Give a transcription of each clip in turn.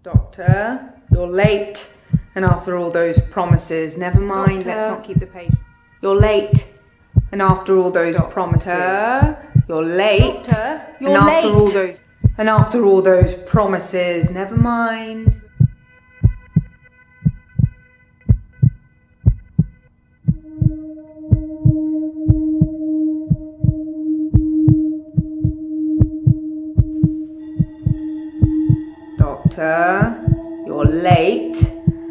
Doctor, you're late. And after all those promises, never mind, Doctor. let's not keep the patient. You're late. And after all those promises, you're late. Doctor, you're and after late. after all those promises, never mind. Doctor, you're late.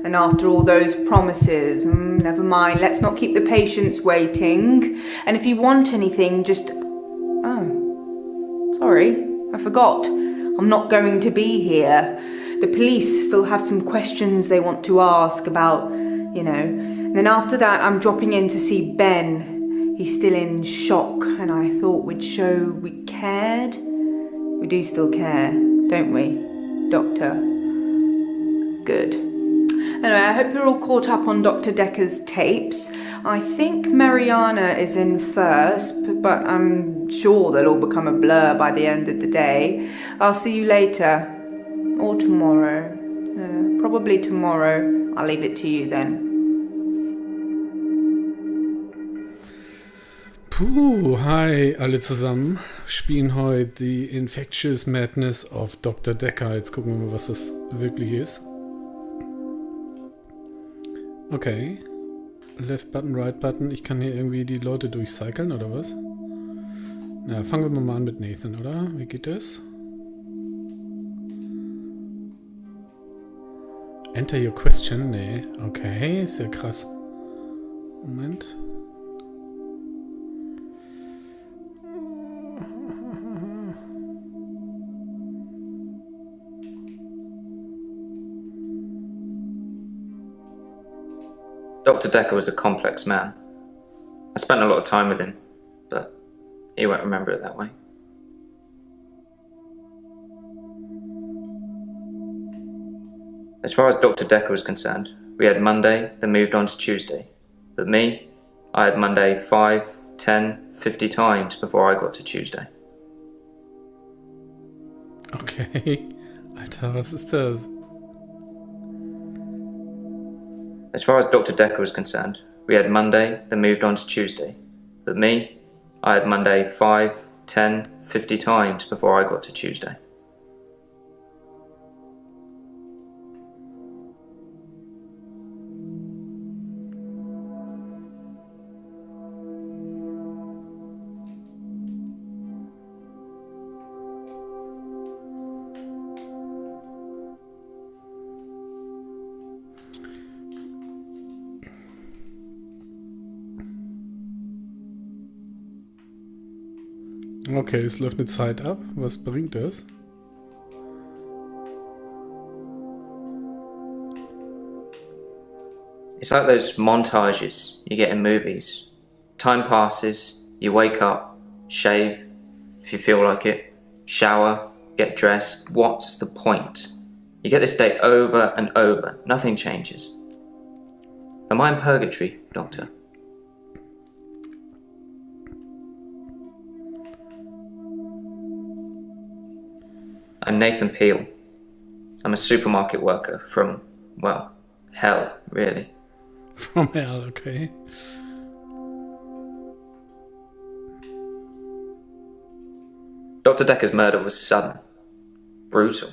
And after all those promises, never mind, let's not keep the patients waiting. And if you want anything, just... Oh, sorry, I forgot. I'm not going to be here. The police still have some questions they want to ask about, you know. And then after that, I'm dropping in to see Ben. He's still in shock, and I thought we'd show we cared. We do still care, don't we, Doctor? Good. Anyway, I hope you're all caught up on Dr. Dekker's tapes. I think Marianna is in first, but I'm sure they'll all become a blur by the end of the day. I'll see you later. Or tomorrow. Probably tomorrow. I'll leave it to you then. Puh, hi alle zusammen. Spielen heute die Infectious Madness of Dr. Dekker. Jetzt gucken wir mal, was das wirklich ist. Okay. Left Button, Right Button. Ich kann hier irgendwie die Leute durchcyclen, oder was? Na, fangen wir mal an mit Nathan, oder? Wie geht das? Enter your question? Nee. Okay, ist ja krass. Moment. Dr. Dekker was a complex man. I spent a lot of time with him, but he won't remember it that way. As far as Dr. Dekker was concerned, we had Monday, then moved on to Tuesday. But me, I had Monday 5, 10, 50 times before I got to Tuesday. Okay. Alter, was ist das? As far as Dr. Dekker was concerned, we had Monday, then moved on to Tuesday. But me, I had Monday 5, 10, 50 times before I got to Tuesday. Okay, es läuft eine Zeit ab. Was bringt das? It's like those montages you get in movies. Time passes, you wake up, shave, if you feel like it, shower, get dressed. What's the point? You get this day over and over. Nothing changes. Am I in purgatory, Doctor? I'm Nathan Peel. I'm a supermarket worker from, well, hell, really. From hell, okay. Dr. Dekker's murder was sudden, brutal.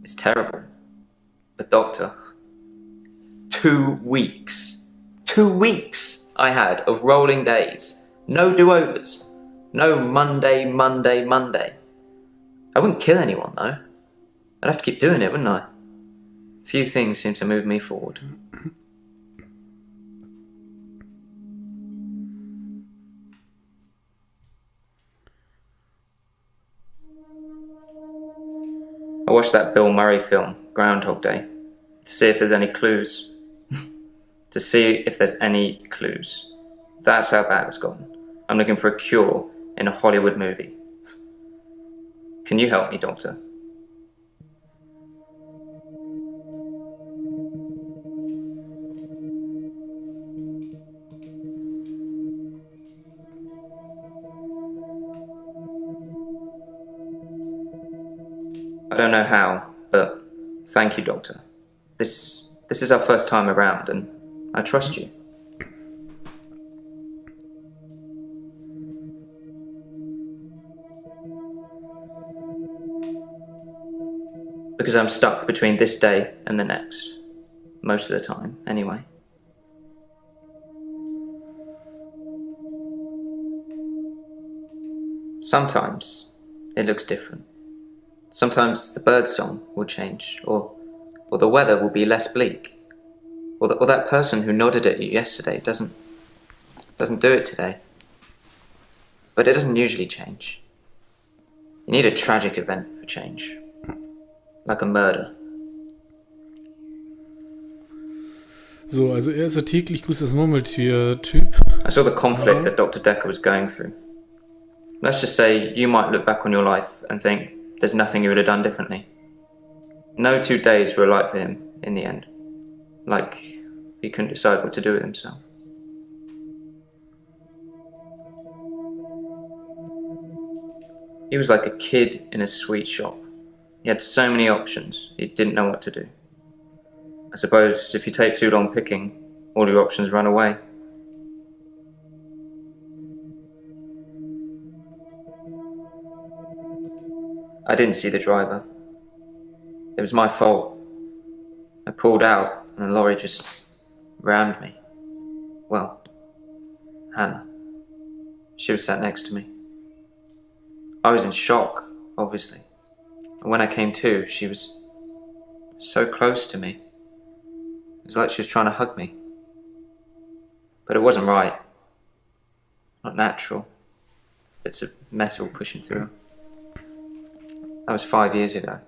It's terrible. But Doctor, 2 weeks. 2 weeks I had of rolling days. No do-overs. No Monday, Monday, Monday. I wouldn't kill anyone, though. I'd have to keep doing it, wouldn't I? Few things seem to move me forward. I watched that Bill Murray film, Groundhog Day, to see if there's any clues. To see if there's any clues. That's how bad it's gotten. I'm looking for a cure in a Hollywood movie. Can you help me, Doctor? I don't know how, but Thank you, Doctor. This is our first time around, and I trust you. Because I'm stuck between this day and the next. Most of the time, anyway. Sometimes it looks different. Sometimes the bird song will change, or the weather will be less bleak, or that person who nodded at you yesterday doesn't do it today. But it doesn't usually change. You need a tragic event for change, like a murder. So, also er ist der täglich grüßt das Murmeltier-Typ. I saw the conflict that Dr. Dekker was going through. Let's just say you might look back on your life and think there's nothing you would have done differently. No 2 days were alike for him in the end. Like he couldn't decide what to do with himself. He was like a kid in a sweet shop. He had so many options, he didn't know what to do. I suppose if you take too long picking, all your options run away. I didn't see the driver. It was my fault. I pulled out and the lorry just rammed me. Well, Hannah. She was sat next to me. I was in shock, obviously. And when I came to, she was so close to me. It was like she was trying to hug me. But it wasn't right. Not natural. Bits of metal pushing through. That was 5 years ago.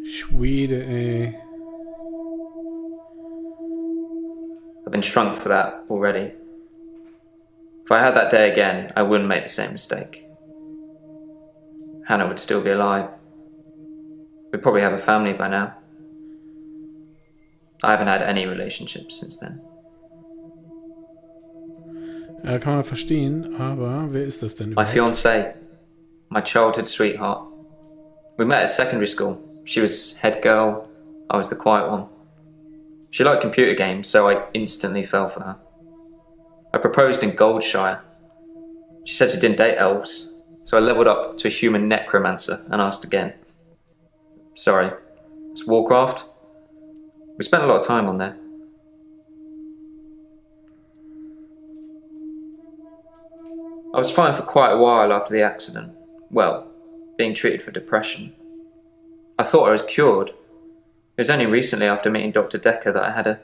Schwede, ey. I've been shrunk for that already. If I had that day again, I wouldn't make the same mistake. Hannah would still be alive. We'd probably have a family by now. I haven't had any relationships since then. Kann man verstehen, aber wer ist das denn My überhaupt? fiancée. My childhood sweetheart. We met at secondary school. She was head girl, I was the quiet one. She liked computer games, so I instantly fell for her. I proposed in Goldshire. She said she didn't date elves, so I leveled up to a human necromancer and asked again. Sorry, it's Warcraft? We spent a lot of time on there. I was fine for quite a while after the accident. Well, being treated for depression. I thought I was cured. It was only recently after meeting Dr. Dekker that I had a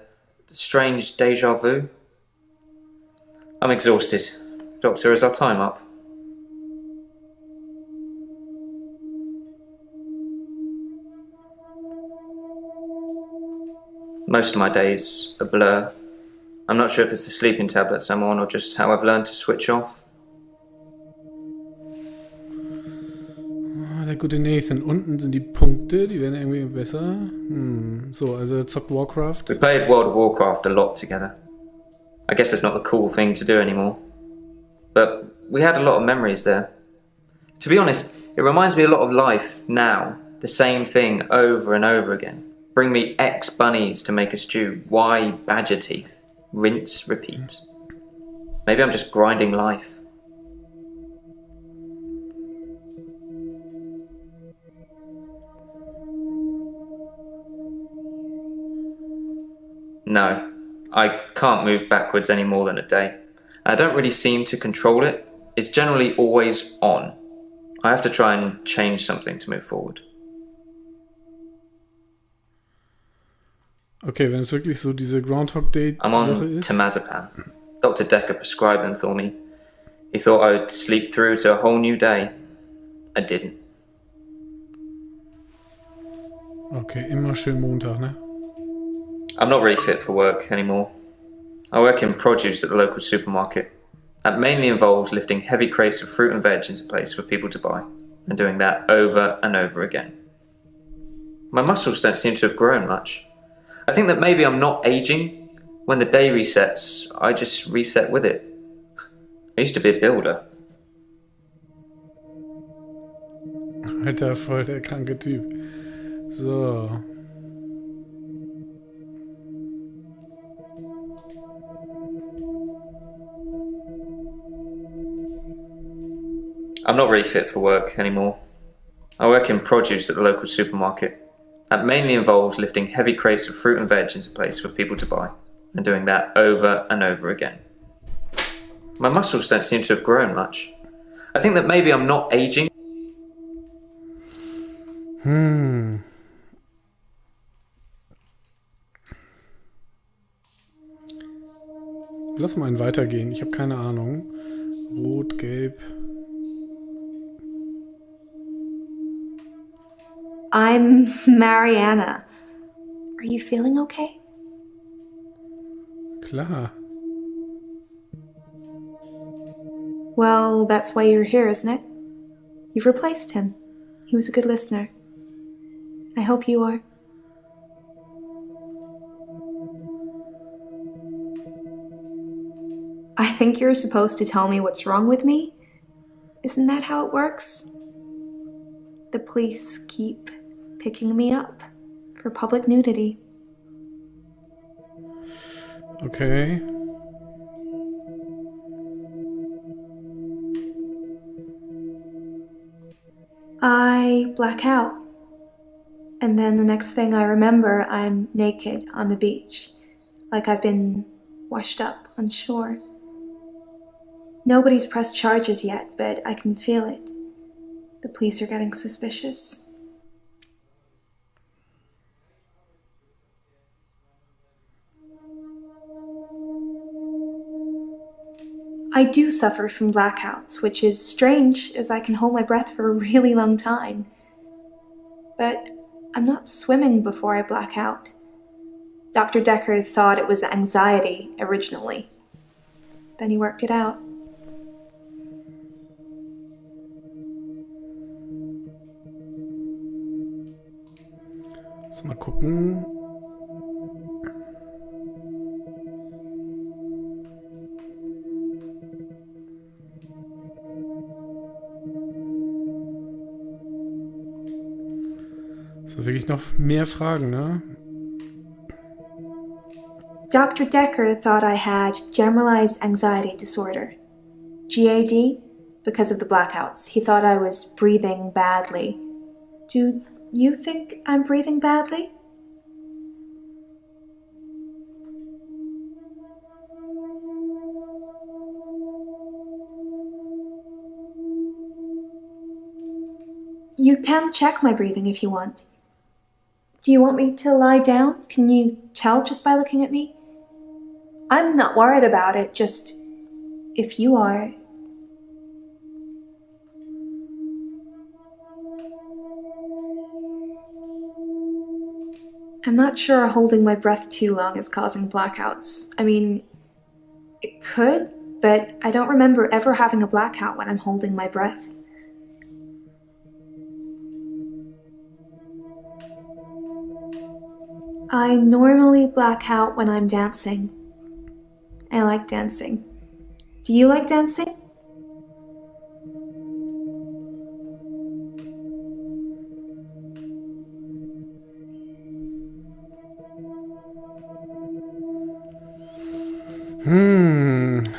strange déjà vu. I'm exhausted. Doctor, is our time up? Most of my days a blur. I'm not sure if it's the sleeping tablets I'm on or just how I've learned to switch off. Der gute Nathan. Unten sind die Punkte, die werden irgendwie besser. So, also er zockt Warcraft. We played World of Warcraft a lot together. I guess it's not the cool thing to do anymore. But we had a lot of memories there. To be honest, it reminds me a lot of life now. The same thing over and over again. Bring me X bunnies to make a stew. Y badger teeth. Rinse, repeat. Maybe I'm just grinding life. No, I can't move backwards any more than a day. I don't really seem to control it. It's generally always on. I have to try and change something to move forward. Okay, wenn es wirklich so diese Groundhog Day I'm Sache on ist. temazepam. Dr. Dekker prescribed them for me. He thought I would sleep through to a whole new day. I didn't. Okay, immer schön Montag, ne? I'm not really fit for work anymore. I work in produce at the local supermarket. That mainly involves lifting heavy crates of fruit and veg into place for people to buy, and doing that over and over again. My muscles don't seem to have grown much. I think that maybe I'm not aging. When the day resets, I just reset with it. I used to be a builder. Alter, voll der kranke Typ. So. I'm not really fit for work anymore. I work in produce at the local supermarket. That mainly involves lifting heavy crates of fruit and veg into place for people to buy, and doing that over and over again. My muscles don't seem to have grown much. I think that maybe I'm not aging. Lass mal einen weitergehen. Ich habe keine Ahnung. Rot, gelb. I'm Marianna. Are you feeling okay? Klar. Well, that's why you're here, isn't it? You've replaced him. He was a good listener. I hope you are. I think you're supposed to tell me what's wrong with me. Isn't that how it works? The police keep picking me up for public nudity. Okay. I black out. And then the next thing I remember, I'm naked on the beach, like I've been washed up on shore. Nobody's pressed charges yet, but I can feel it. The police are getting suspicious. I do suffer from blackouts, which is strange as I can hold my breath for a really long time. But I'm not swimming before I black out. Dr. Dekker thought it was anxiety originally. Then he worked it out. Lass mal gucken. So, wirklich noch mehr Fragen, ne? Dr. Dekker thought I had generalized anxiety disorder. GAD, because of the blackouts. He thought I was breathing badly. Do you think I'm breathing badly? You can check my breathing if you want. Do you want me to lie down? Can you tell just by looking at me? I'm not worried about it, just if you are. I'm not sure holding my breath too long is causing blackouts. I mean, it could, but I don't remember ever having a blackout when I'm holding my breath. I normally black out when I'm dancing. I like dancing. Do you like dancing?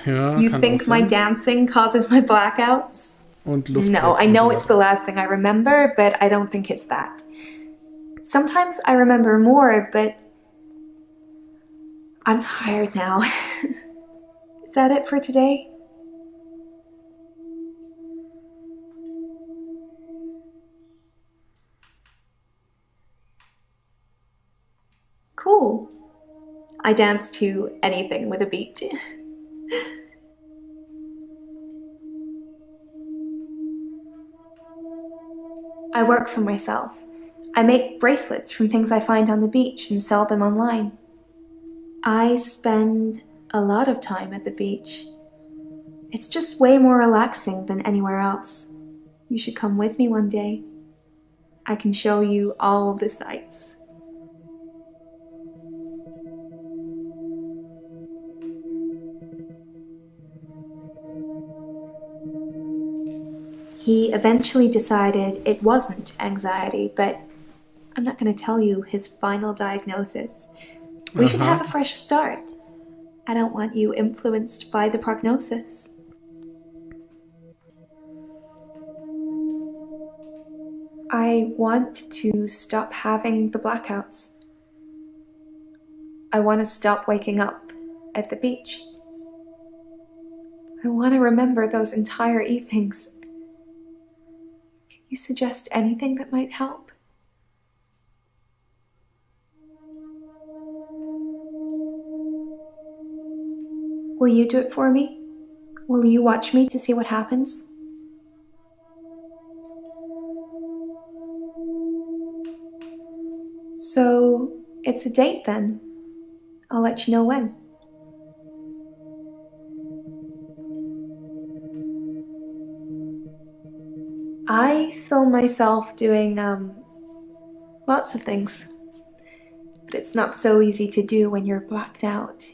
Ja, You kann think auch my sein. dancing causes my blackouts? Und Luft. No, I know it's the last thing I remember, but I don't think it's that. Sometimes I remember more, but I'm tired now. Is that it for today? Cool. I dance to anything with a beat. I work for myself. I make bracelets from things I find on the beach and sell them online. I spend a lot of time at the beach. It's just way more relaxing than anywhere else. You should come with me one day. I can show you all of the sights. He eventually decided it wasn't anxiety, but I'm not going to tell you his final diagnosis. We should have a fresh start. I don't want you influenced by the prognosis. I want to stop having the blackouts. I want to stop waking up at the beach. I want to remember those entire evenings. Can you suggest anything that might help? Will you do it for me? Will you watch me to see what happens? So, it's a date then. I'll let you know when. I film myself doing, lots of things. But it's not so easy to do when you're blacked out.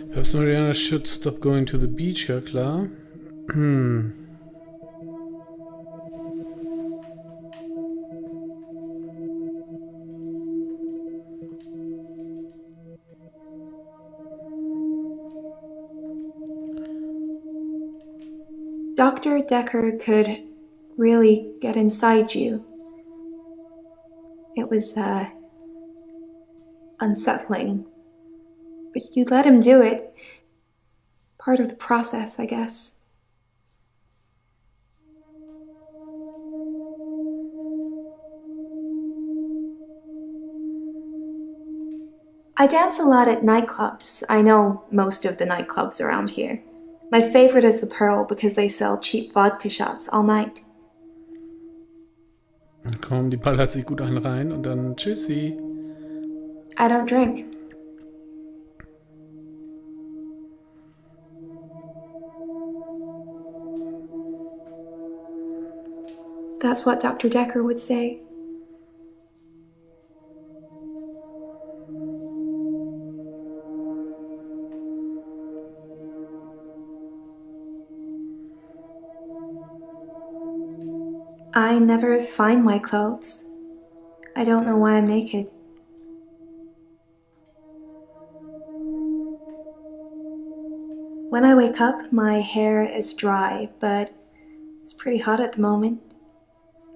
Perhaps Marianna should stop going to the beach, ja klar. Dr. Dekker could really get inside you. It was, unsettling. But you let him do it. Part of the process, I guess. I dance a lot at nightclubs. I know most of the nightclubs around here. My favorite is the Pearl because they sell cheap vodka shots all night. Komm, die ballert sich gut einen rein und dann tschüssi. I don't drink. That's what Dr. Dekker would say. I never find my clothes. I don't know why I'm naked. When I wake up, my hair is dry, but it's pretty hot at the moment.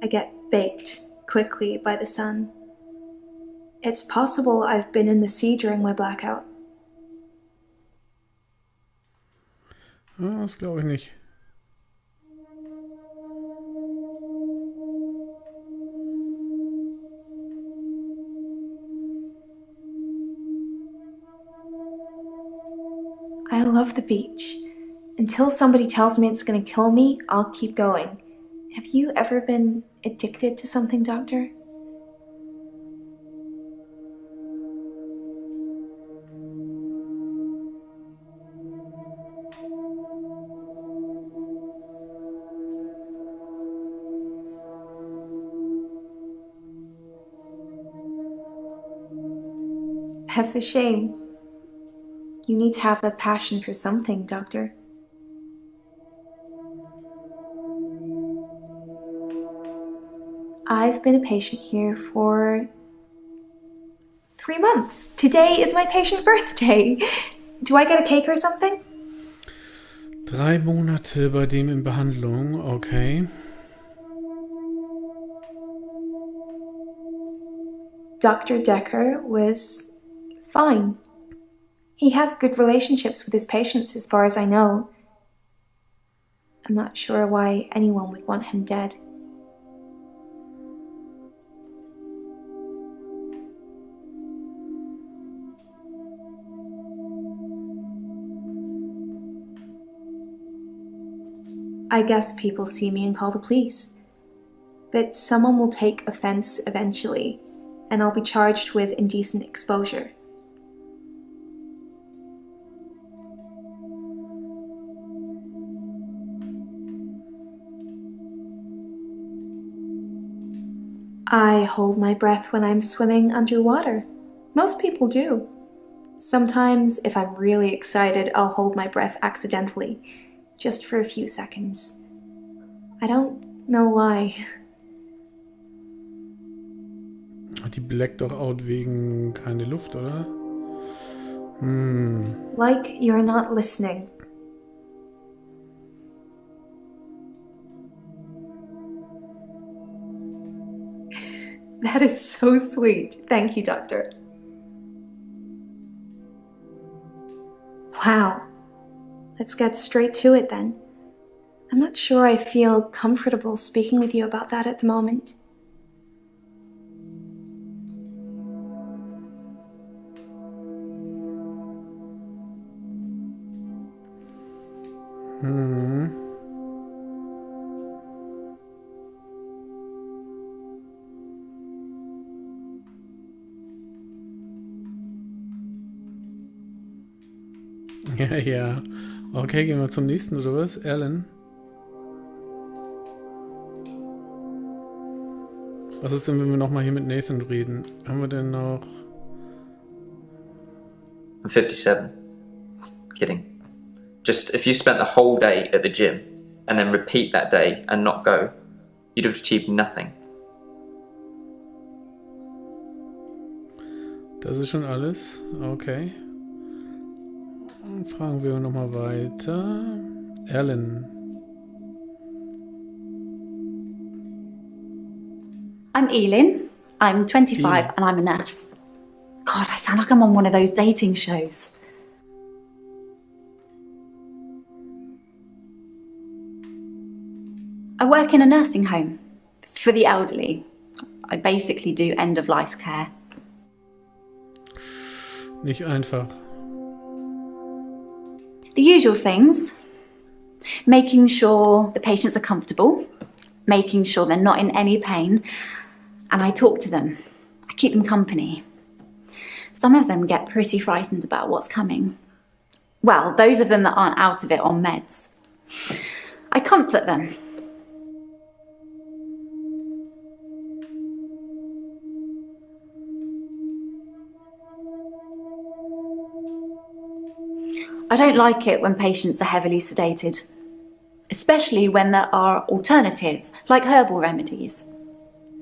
I get baked quickly by the sun. It's possible I've been in the sea during my blackout. Das glaube ich nicht. I love the beach. Until somebody tells me it's going to kill me, I'll keep going. Have you ever been addicted to something, Doctor? That's a shame. You need to have a passion for something, Doctor. I've been a patient here for 3 months. Today is my patient birthday. Do I get a cake or something? 3 Monate bei dem in Behandlung, okay. Dr. Dekker was fine. He had good relationships with his patients as far as I know. I'm not sure why anyone would want him dead. I guess people see me and call the police. But someone will take offense eventually, and I'll be charged with indecent exposure. I hold my breath when I'm swimming underwater. Most people do. Sometimes, if I'm really excited, I'll hold my breath accidentally, just for a few seconds. I don't know why. Die blackt doch out wegen keine Luft, oder? Like you're not listening. That is so sweet. Thank you, Doctor. Wow. Let's get straight to it then. I'm not sure I feel comfortable speaking with you about that at the moment. Ja. Okay, gehen wir zum nächsten, oder was? Elin? Was ist denn, wenn wir nochmal hier mit Nathan reden? Haben wir denn noch... I'm 57. Kidding. Just if you spent the whole day at the gym and then repeat that day and not go, you'd have achieved nothing. Das ist schon alles? Okay. Dann fragen wir nochmal weiter. Elin. I'm Elin. I'm 25 Elin. and I'm a nurse. God, I sound like I'm on one of those dating shows. I work in a nursing home for the elderly. I basically do end-of-life care. Nicht einfach. The usual things. Making sure the patients are comfortable, making sure they're not in any pain, and I talk to them. I keep them company. Some of them get pretty frightened about what's coming. Well, those of them that aren't out of it on meds. I comfort them. I don't like it when patients are heavily sedated, especially when there are alternatives, like herbal remedies.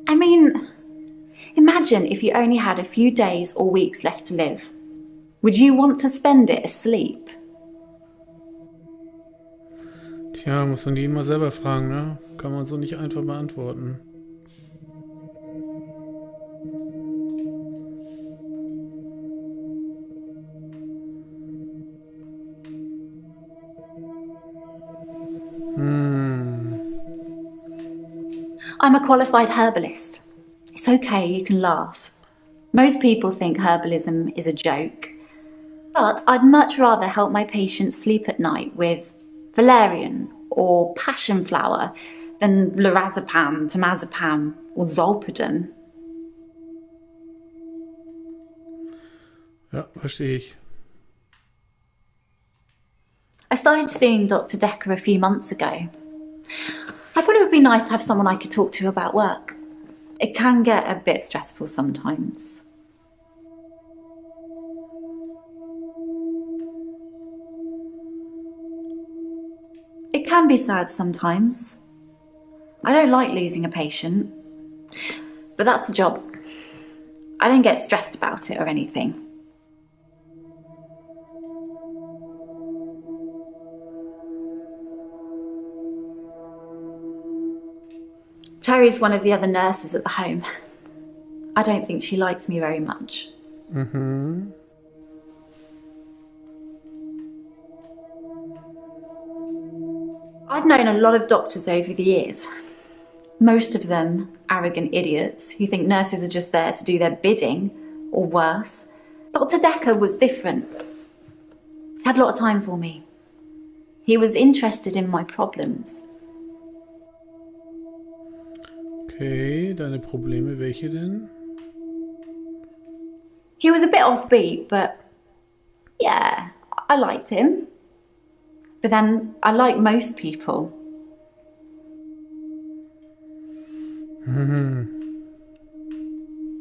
I mean, imagine if you only had a few days or weeks left to live. Would you want to spend it asleep? Tja, muss man die immer selber fragen, ne? Kann man so nicht einfach beantworten. I'm a qualified herbalist. It's okay, you can laugh. Most people think herbalism is a joke. But I'd much rather help my patients sleep at night with valerian or passion flower than lorazepam, temazepam or zolpidem. Ja, verstehe ich. I started seeing Dr. Dekker a few months ago. I thought it would be nice to have someone I could talk to about work. It can get a bit stressful sometimes. It can be sad sometimes. I don't like losing a patient, but that's the job. I don't get stressed about it or anything. Terry's one of the other nurses at the home. I don't think she likes me very much. I've known a lot of doctors over the years. Most of them arrogant idiots who think nurses are just there to do their bidding, or worse. Dr. Dekker was different. He had a lot of time for me. He was interested in my problems. Okay, deine Probleme, welche denn? He was a bit offbeat, but yeah, I liked him. But then I like most people.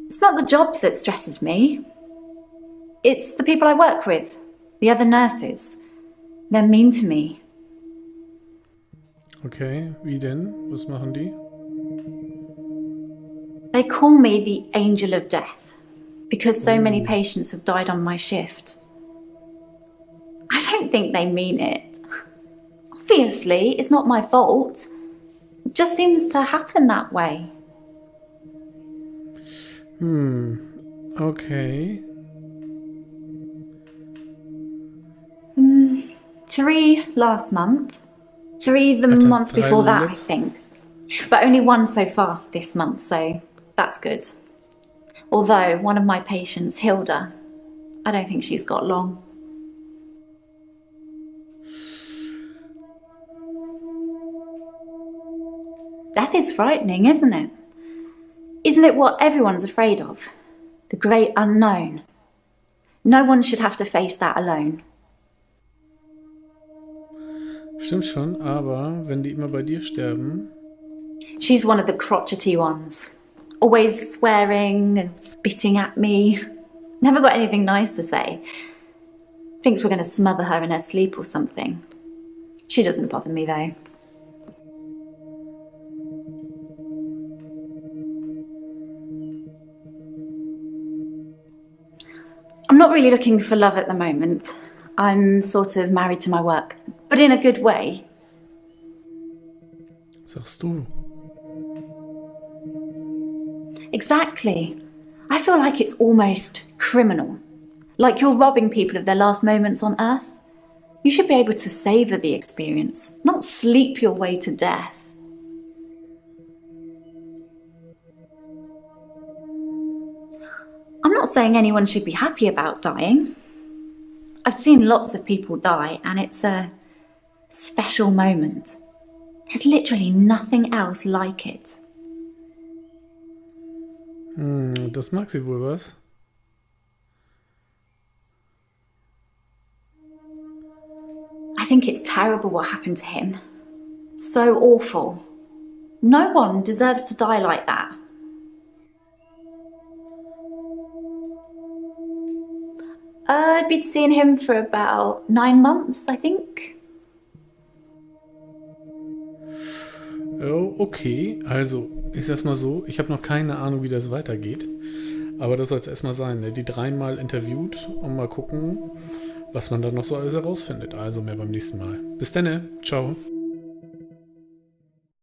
It's not the job that stresses me. It's the people I work with, the other nurses. They're mean to me. Okay, wie denn? Was machen die? They call me the angel of death because so many patients have died on my shift. I don't think they mean it. Obviously, it's not my fault. It just seems to happen that way. Okay. 3 last month. 3 the month before that, I think. But only 1 so far this month, so that's good. Although one of my patients, Hilda, I don't think she's got long. Death is frightening, isn't it? Isn't it what everyone's afraid of? The great unknown. No one should have to face that alone. Stimmt schon, aber wenn die immer bei dir sterben... She's one of the crotchety ones. Always swearing and spitting at me. Never got anything nice to say. Thinks we're going to smother her in her sleep or something. She doesn't bother me though. I'm not really looking for love at the moment. I'm sort of married to my work, but in a good way. Sagst du? Exactly. I feel like it's almost criminal. Like you're robbing people of their last moments on Earth. You should be able to savour the experience, not sleep your way to death. I'm not saying anyone should be happy about dying. I've seen lots of people die and it's a special moment. There's literally nothing else like it. Das mag sie wohl, was? I think it's terrible what happened to him. So awful. No one deserves to die like that. I'd been seeing him for about 9 months, I think. Oh, okay. Also, ich sag's mal so, ich habe noch keine Ahnung, wie das weitergeht. Aber das soll es erstmal sein, ne? Die 3-mal interviewt und mal gucken, was man dann noch so alles herausfindet. Also mehr beim nächsten Mal. Bis dann, ciao.